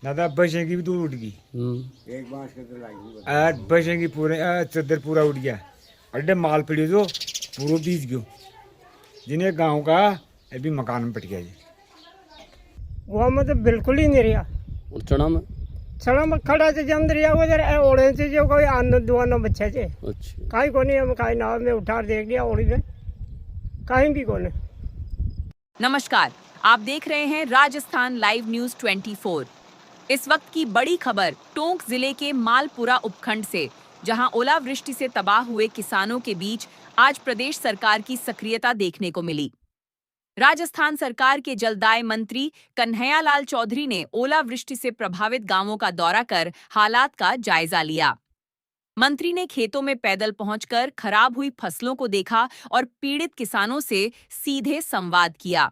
दादा बसें की भी दूर उठ गई। एक बांस के तो लागी आज बसें की पूरे चद्दर पूरा उठ गया। अड्डे माल पड़ी जो पूरा बीज गयो। जिन्हें गांव का अभी मकान में पट गया जी। वो मतलब बिल्कुल ही नहीं रहा। और चना में सड़क खड़ा से जम रिया उधर ओढ़े से जो कोई आनंद दुआना बच्चा से अच्छा कहीं को नहीं, हम कहीं नाव में उठा देख लिया ओढ़ी में कहीं भी को नहीं। नमस्कार, आप देख रहे हैं राजस्थान लाइव न्यूज 24। इस वक्त की बड़ी खबर टोंक जिले के मालपुरा उपखंड से, जहां ओलावृष्टि से तबाह हुए किसानों के बीच आज प्रदेश सरकार की सक्रियता देखने को मिली। राजस्थान सरकार के जलदाय मंत्री कन्हैयालाल चौधरी ने ओलावृष्टि से प्रभावित गांवों का दौरा कर हालात का जायजा लिया। मंत्री ने खेतों में पैदल पहुंचकर खराब हुई फसलों को देखा और पीड़ित किसानों से सीधे संवाद किया।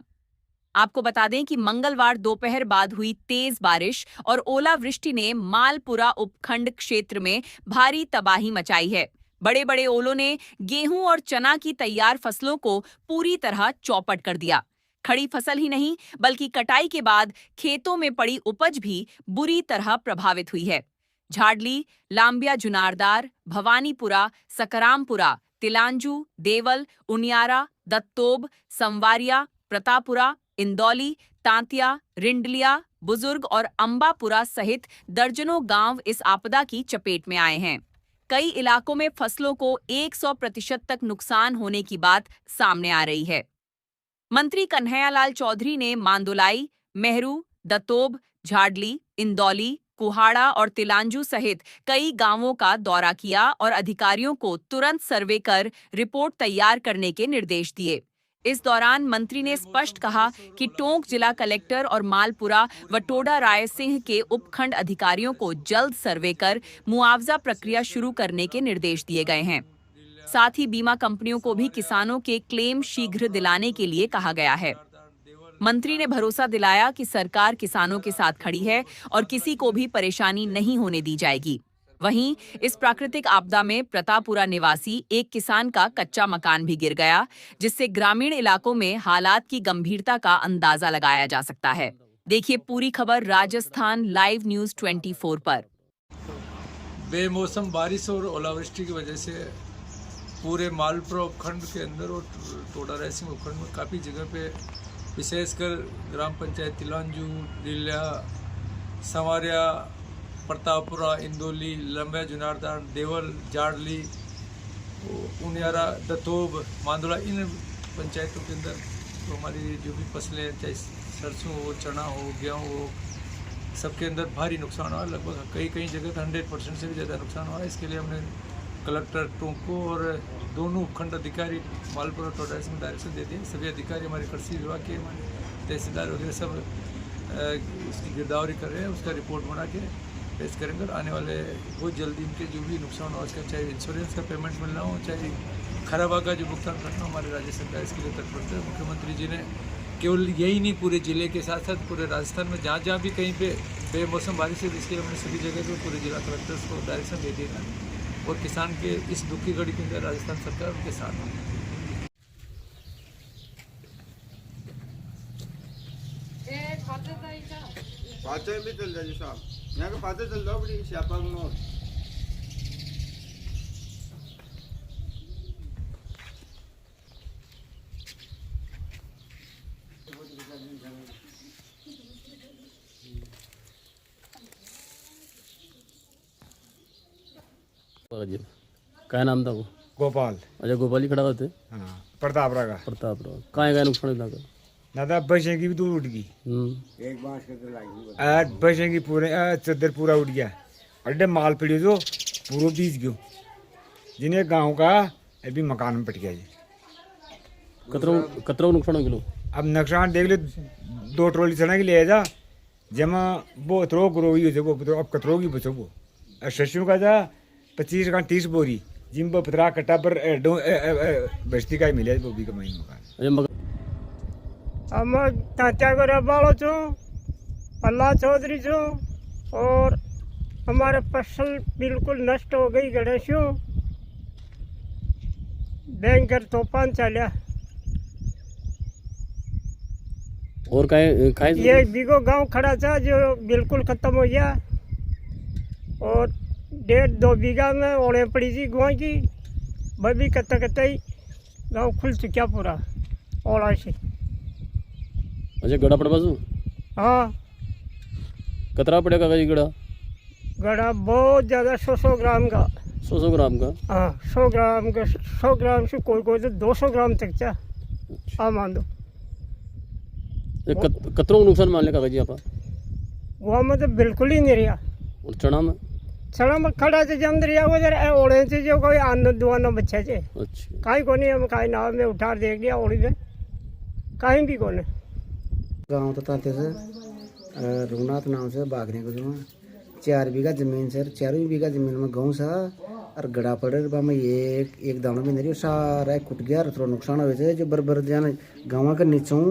आपको बता दें कि मंगलवार दोपहर बाद हुई तेज बारिश और ओलावृष्टि ने मालपुरा उपखंड क्षेत्र में भारी तबाही मचाई है। बड़े बड़े ओलों ने गेहूं और चना की तैयार फसलों को पूरी तरह चौपट कर दिया। खड़ी फसल ही नहीं बल्कि कटाई के बाद खेतों में पड़ी उपज भी बुरी तरह प्रभावित हुई है। झाडली, लांबिया जुनारदार, भवानीपुरा, सकरामपुरा, तिलांजू, देवल, उनियारा, दत्तोब, संवारिया, प्रतापुरा, इंदौली, तांतिया, रिंडलिया, बुजुर्ग और अंबापुरा सहित दर्जनों गांव इस आपदा की चपेट में आए हैं। कई इलाकों में फसलों को 100% तक नुकसान होने की बात सामने आ रही है। मंत्री कन्हैयालाल चौधरी ने मांदुलाई, मेहरू, दत्तोब, झाडली, इंदौली, कुहाड़ा और तिलांजू सहित कई गांवों का दौरा किया और अधिकारियों को तुरंत सर्वे कर रिपोर्ट तैयार करने के निर्देश दिए। इस दौरान मंत्री ने स्पष्ट कहा कि टोंक जिला कलेक्टर और मालपुरा व टोडा रायसिंह के उपखंड अधिकारियों को जल्द सर्वे कर मुआवजा प्रक्रिया शुरू करने के निर्देश दिए गए हैं। साथ ही बीमा कंपनियों को भी किसानों के क्लेम शीघ्र दिलाने के लिए कहा गया है। मंत्री ने भरोसा दिलाया कि सरकार किसानों के साथ खड़ी है और किसी को भी परेशानी नहीं होने दी जाएगी। वहीं इस प्राकृतिक आपदा में प्रतापुरा निवासी एक किसान का कच्चा मकान भी गिर गया, जिससे ग्रामीण इलाकों में हालात की गंभीरता का अंदाजा लगाया जा सकता है। देखिए पूरी खबर राजस्थान लाइव न्यूज 24 पर। बेमौसम बारिश और ओलावृष्टि की वजह से पूरे मालपुरा उपखंड के अंदर और टोडा रायसिंह उपखंड में काफ़ी जगह पे, विशेषकर ग्राम पंचायत तिलांजू, डिल्या, संवारिया, प्रतापपुरा, इंदौली, लंबे जुनारदार, देवल, झाडली, उनियारा, दत्तोब, मांदुला, इन पंचायतों के अंदर तो हमारी जो भी फसलें, चाहे सरसों हो, चना हो, गेहूँ हो, सबके अंदर भारी नुकसान हुआ। लगभग कई जगह तो 100% से भी ज़्यादा नुकसान हुआ। इसके लिए हमने कलेक्टर टोंक को और दोनों उपखंड अधिकारी मालपुरा टोडा रायसिंह में डायरेक्शन दे दिए। सभी अधिकारी हमारे कृषि विभाग के, हमारे तहसीलदार वगैरह सब उसकी गिरदावरी कर रहे हैं। उसका रिपोर्ट बना के पेश करेंगे और आने वाले बहुत जल्दी इनके जो भी नुकसान हो, उसका चाहे इंश्योरेंस का पेमेंट मिलना हो, चाहे खराबा का जो भुगतान करना हो, हमारे राज्य सरकार इसके लिए तत्पर है। मुख्यमंत्री जी ने केवल यही नहीं, पूरे जिले के साथ साथ पूरे राजस्थान में जहाँ जहाँ भी कहीं पे बेमौसम बारिश है, इसके हमने सभी जगह पे पूरे जिला कलेक्टर्स को डायरेक्शन दे दिया और किसान के इस दुख की घड़ी के अंदर राजस्थान सरकार उनके साथ है। पाचे भी चल जाए साहब, यहाँ के पाचे चल जाओ बड़ी श्यापा में। क्या नाम था वो? गोपाल। अच्छा, गोपाल ही खड़ा होते। हाँ, प्रतापरा का। प्रतापराव का नुकसान इतना का? दादा बसें की भी दूर उठ गई। एक बांस के तो लागी आज बसें की पूरे चद्दर पूरा उठ गया। अड्डे माल पड़ी जो पूरा बीज गयो। जिन्हें गांव का अभी मकान में पट गया जी। कतरो नुकसान हो गया? अब नुकसान देख ले, 2 ट्रॉली चना की ले जा, जमा वो उतरो ग्रोही हो जाए वो, अब कतरो की बचो वो। सरसों का जा 25 का 30 बोरी, जिम वो 15 कट्टा पर बस्ती का ही मिले वो भी कमाई मकान। हम तात्या को रबाड़ो छो, पल्ला चौधरी छो, और हमारे फसल बिल्कुल नष्ट हो गई। गणेशो भयंकर तूफान चलिया। और काय ये बीघो गांव खड़ा था जो बिल्कुल खत्म हो गया, और 1.5-2 बीघा में ओढ़े पड़ी थी गुआ की, वह भी कत्ता ही गांव खुल चुका पूरा ओढ़ा से। अच्छा गड़ा पड़ बाजू हाँ कतरा पड़ेगा जी गड़ा? गड़ा बहुत ज़्यादा 100 ग्राम का। 100 ग्राम का? हाँ 100 ग्राम का, 100 ग्राम से कोई तो 200 ग्राम तक चा। हाँ मान दो कतरों नुकसान मान लेगा जी आप? गुआ में तो बिल्कुल ही नहीं रहा। और चना में? चना में खड़ा से जम रहा उधर ओढ़े से जो कोई आना दुआना बच्चा से अच्छा कहीं को नहीं, हम कहीं नाव में उठा देख लिया ओढ़ी में कहीं भी को नहीं। गाँव तो ताते से रघुनाथ नाम से बागने को जो 4 बीघा जमीन से 4 बीघा जमीन में गाँव सा और गड़ा पड़े में एक दाना भी नहीं सारा कुट गया और थोड़ा नुकसान हुए जो बर जान गाँव के नीचों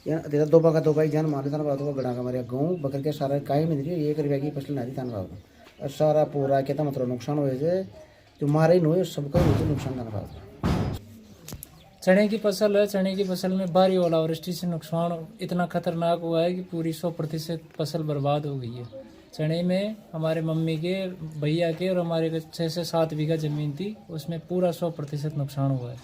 या तेरा 2 बागा 2 बाई जान मारे तान बात गड़ा का मारे गाँव बकर के सारा कहीं नहीं रही 1 रुपया की फसल नहीं तान बात और सारा पूरा के मतलब नुकसान हुए जो मारे ही नहीं सबका नुकसान तान बात। चने की फसल है, चने की फसल में भारी ओलावृष्टि से नुकसान इतना खतरनाक हुआ है कि पूरी 100% फसल बर्बाद हो गई है। चने में हमारे मम्मी के, भैया के और हमारे 6 से 7 बीघा ज़मीन थी, उसमें पूरा 100% नुकसान हुआ है।